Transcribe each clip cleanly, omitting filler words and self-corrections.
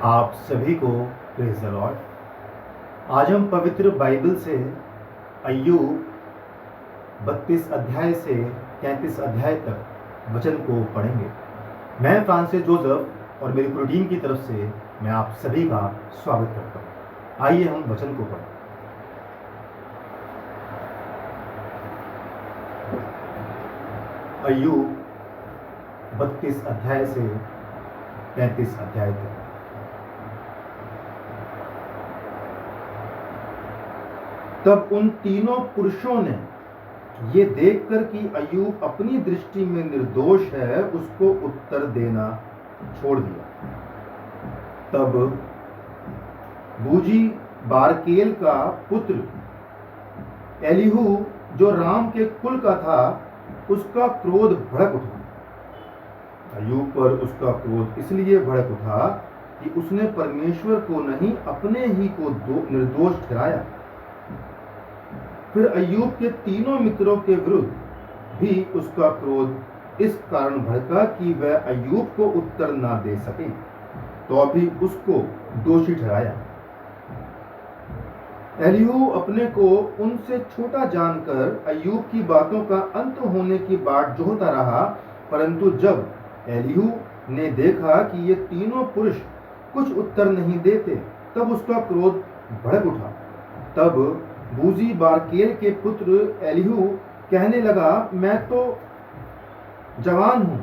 आप सभी को प्रेज़ द लॉर्ड। आज हम पवित्र बाइबल से अय्यूब 32 अध्याय से 33 अध्याय तक वचन को पढ़ेंगे। मैं फ्रांसिस जोसेफ और मेरी पूरी टीम की तरफ से मैं आप सभी का स्वागत करता हूँ। आइए हम वचन को पढ़ें। अय्यूब 32 अध्याय से 33 अध्याय तक। तब उन तीनों पुरुषों ने ये देखकर कि अय्यूब अपनी दृष्टि में निर्दोष है, उसको उत्तर देना छोड़ दिया। तब बूजी बारकेल का पुत्र एलीहू, जो राम के कुल का था, उसका क्रोध भड़क उठा। अय्यूब पर उसका क्रोध इसलिए भड़क उठा कि उसने परमेश्वर को नहीं, अपने ही को निर्दोष ठहराया। फिर अय्यूब के तीनों मित्रों के विरुद्ध भी उसका क्रोध इस कारण भड़का कि वह अय्यूब को उत्तर ना दे सके, तो अभी उसको दोषी ठहराया। एलीहू अपने को उनसे छोटा जानकर अय्यूब की बातों का अंत होने की बाट जोहता रहा, परंतु जब एलीहू ने देखा कि ये तीनों पुरुष कुछ उत्तर नहीं देते, तब उसका क्रोध भड़क उठा। तब बूजी बारकेल के पुत्र एलीहू कहने लगा, मैं तो जवान हूँ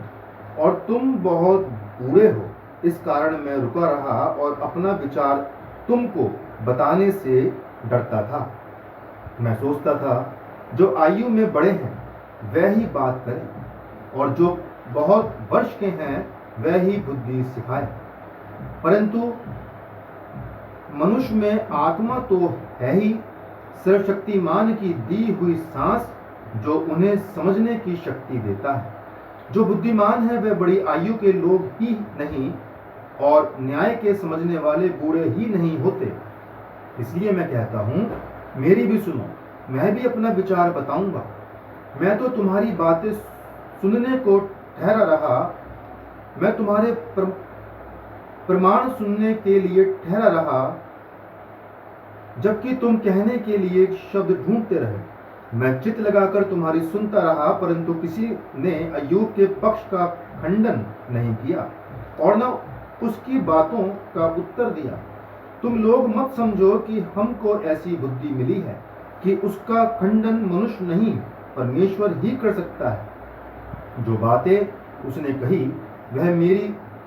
और तुम बहुत बूढ़े हो, इस कारण मैं रुका रहा और अपना विचार तुमको बताने से डरता था। मैं सोचता था, जो आयु में बड़े हैं वह ही बात करें, और जो बहुत वर्ष के हैं वह ही बुद्धि सिखाए। परंतु मनुष्य में आत्मा तो है ही, सर्वशक्तिमान की दी हुई सांस, जो उन्हें समझने की शक्ति देता है। जो बुद्धिमान है वह बड़ी आयु के लोग ही नहीं, और न्याय के समझने वाले बूढ़े ही नहीं होते। इसलिए मैं कहता हूँ, मेरी भी सुनो, मैं भी अपना विचार बताऊंगा। मैं तो तुम्हारी बातें सुनने को ठहरा रहा, मैं तुम्हारे प्रमाण सुनने के लिए ठहरा रहा, जबकि तुम कहने के लिए शब्द ढूंढते रहे। मैं चित्त लगाकर तुम्हारी सुनता रहा, परंतु किसी ने अय्यूब के पक्ष का खंडन नहीं किया और न उसकी बातों का उत्तर दिया। तुम लोग मत समझो कि हमको ऐसी बुद्धि मिली है कि उसका खंडन मनुष्य नहीं, परमेश्वर ही कर सकता है। जो बातें उसने कही वह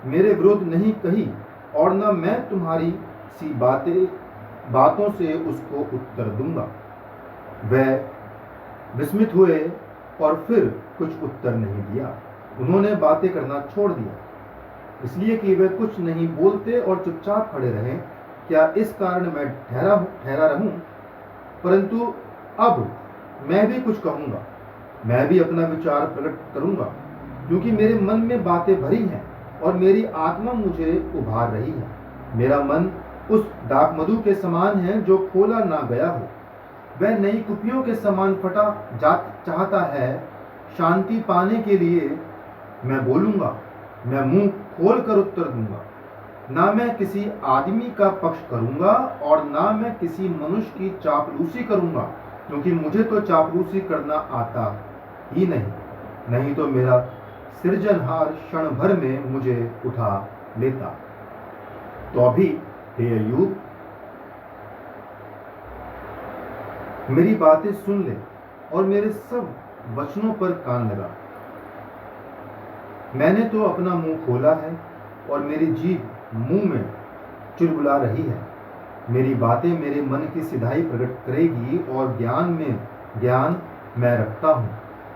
मेरे विरुद्ध नहीं कही, और न मैं तुम्हारी सी बातों से उसको उत्तर दूंगा। वह विस्मित हुए और फिर कुछ उत्तर नहीं दिया। उन्होंने बातें करना छोड़ दिया, इसलिए कि वे कुछ नहीं बोलते और चुपचाप खड़े रहे। क्या इस कारण मैं ठहरा रहूं? परंतु अब मैं भी कुछ कहूंगा, मैं भी अपना विचार प्रकट करूंगा, क्योंकि मेरे मन में बातें भरी हैं और मेरी आत्मा मुझे उभार रही है। मेरा मन उस दाखमधु के समान है जो खोला ना गया हो, वह नई कुपियों के समान फटा चाहता है। शांति पाने के लिए मैं बोलूंगा, मैं मुंह खोल कर उत्तर दूंगा। ना मैं किसी आदमी का पक्ष करूंगा और ना मैं किसी मनुष्य की चापलूसी करूंगा, क्योंकि मुझे तो चापलूसी करना आता ही नहीं तो मेरा सृजनहार क्षण भर में मुझे उठा लेता। तो अभी हे अय्यूब, मेरी बातें सुन ले और मेरे सब वचनों पर कान लगा। मैंने तो अपना मुंह खोला है और मेरी जीभ मुंह में चुलबुला रही है। मेरी बातें मेरे मन की सिधाई प्रकट करेगी, और ज्ञान मैं रखता हूँ,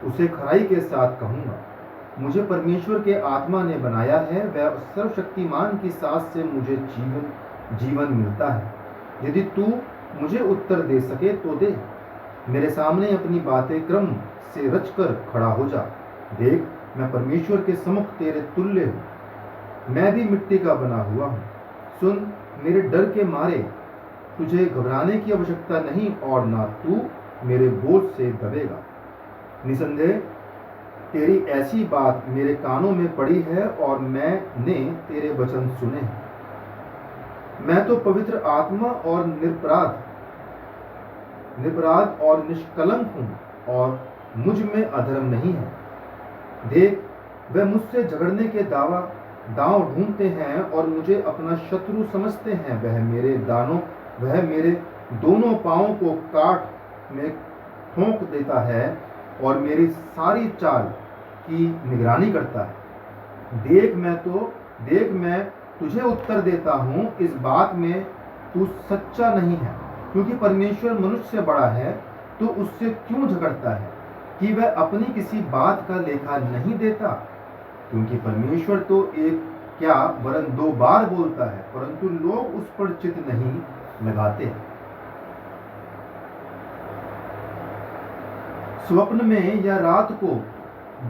उसे खराई के साथ कहूँगा। मुझे परमेश्वर के आत्मा ने बनाया है, वह सर्वशक्तिमान की सांस से मुझे जीवन मिलता है। यदि तू मुझे उत्तर दे सके तो दे। मेरे सामने अपनी बातें क्रम से रचकर खड़ा हो जा। देख, मैं परमेश्वर के सम्मुख तेरे तुल्य हूँ, मैं भी मिट्टी का बना हुआ हूँ। सुन, मेरे डर के मारे तुझे घबराने की आवश्यकता नहीं, और ना तू मेरे बोझ से दबेगा। निसंदेह तेरी ऐसी बात मेरे कानों में पड़ी है और मैंने तेरे वचन सुने हैं। मैं तो पवित्र आत्मा और निरपराध और निष्कलंक हूँ और मुझ में अधर्म नहीं है। देख, वे मुझसे झगड़ने के दांव ढूंढते हैं और मुझे अपना शत्रु समझते हैं। वह मेरे दोनों पांवों को काट में ठोंक देता है और मेरी सारी चाल की निगरानी करता है। देख, मैं तुझे उत्तर देता हूँ, इस बात में तू सच्चा नहीं है, क्योंकि परमेश्वर मनुष्य से बड़ा है, तो उससे क्यों झगड़ता है कि वह अपनी किसी बात का लेखा नहीं देता? क्योंकि परमेश्वर तो एक क्या वरन 2 बार बोलता है, परंतु लोग उस पर चित्त नहीं लगाते। स्वप्न में या रात को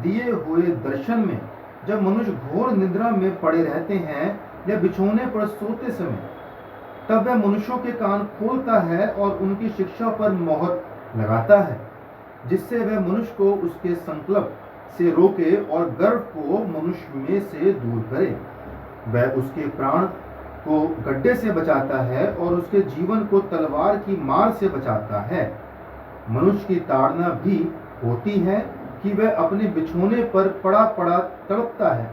दिए हुए दर्शन में, जब मनुष्य घोर निद्रा में पड़े रहते हैं या बिछौने पर सोते समय, तब वह मनुष्यों के कान खोलता है और उनकी शिक्षा पर मोहर लगाता है, जिससे वह मनुष्य को उसके संकल्प से रोके और गर्व को मनुष्य में से दूर करे। वह उसके प्राण को गड्ढे से बचाता है और उसके जीवन को तलवार की मार से बचाता है। मनुष्य की ताड़ना भी होती है कि वह अपने बिछौने पर पड़ा पड़ा तड़पता है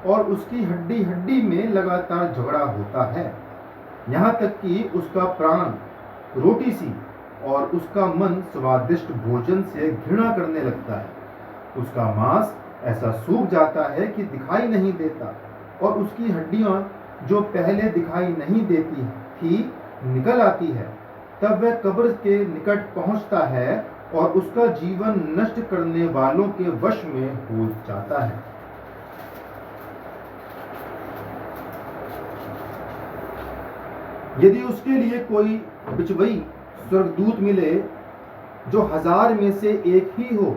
और उसकी हड्डी हड्डी में लगातार झगड़ा होता है, यहाँ तक कि उसका प्राण रोटी सी और उसका मन स्वादिष्ट भोजन से घृणा करने लगता है। उसका मांस ऐसा सूख जाता है कि दिखाई नहीं देता और उसकी हड्डियां जो पहले दिखाई नहीं देती थी निकल आती है। तब वह कब्र के निकट पहुंचता है और उसका जीवन नष्ट करने वालों के वश में हो जाता है। यदि उसके लिए कोई बिचवई स्वर्गदूत मिले जो 1000 में से एक ही हो,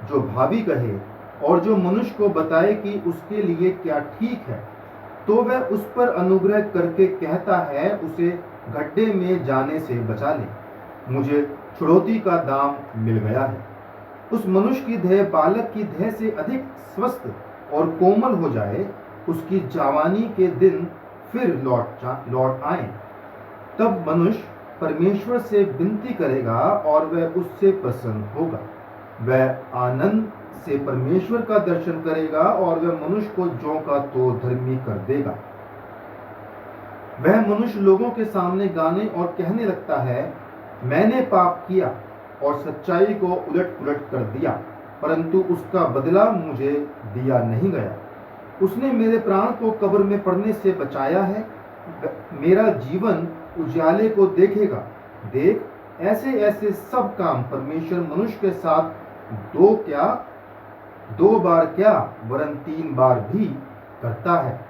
जो भावी कहे और जो मनुष्य को बताए कि उसके लिए क्या ठीक है, तो वह उस पर अनुग्रह करके कहता है, उसे गड्ढे में जाने से बचा ले, मुझे छुड़ौती का दाम मिल गया है। उस मनुष्य की देह बालक की देह से अधिक स्वस्थ और कोमल हो जाए, उसकी जवानी के दिन फिर लौट आए। तब मनुष्य परमेश्वर से विनती करेगा और वह उससे प्रसन्न होगा। वह आनंद से परमेश्वर का दर्शन करेगा और वह मनुष्य को ज्यों का तो धर्मी कर देगा। वह मनुष्य लोगों के सामने गाने और कहने लगता है, मैंने पाप किया और सच्चाई को उलट पुलट कर दिया, परंतु उसका बदला मुझे दिया नहीं गया। उसने मेरे प्राण को कब्र में पड़ने से बचाया है। मेरा जीवन उजाले को देखेगा। देख, ऐसे ऐसे सब काम परमेश्वर मनुष्य के साथ 2 बार क्या वरन 3 बार भी करता है,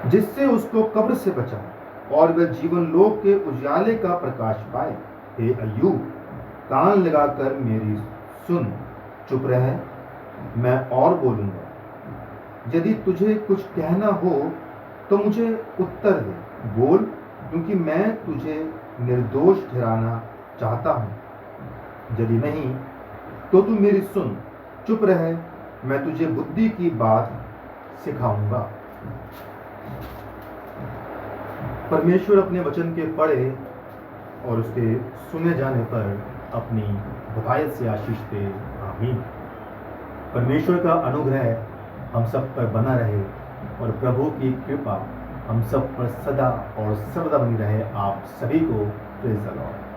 जिससे उसको कब्र से बचाए और वह जीवन लोक के उजाले का प्रकाश पाए। हे अय्यूब, कान लगाकर मेरी सुन, चुप रह, मैं और बोलूंगा। यदि तुझे कुछ कहना हो तो मुझे उत्तर दे, बोल, क्योंकि मैं तुझे निर्दोष ठहराना चाहता हूँ। यदि नहीं तो तू मेरी सुन, चुप रह, मैं तुझे बुद्धि की बात सिखाऊंगा। परमेश्वर अपने वचन के पढ़े और उसके सुने जाने पर अपनी बकायत से आशीष दे। आमीन। परमेश्वर का अनुग्रह हम सब पर बना रहे और प्रभु की कृपा हम सब पर सदा और सर्वदा बनी रहे। आप सभी को प्रेज़ द लॉर्ड।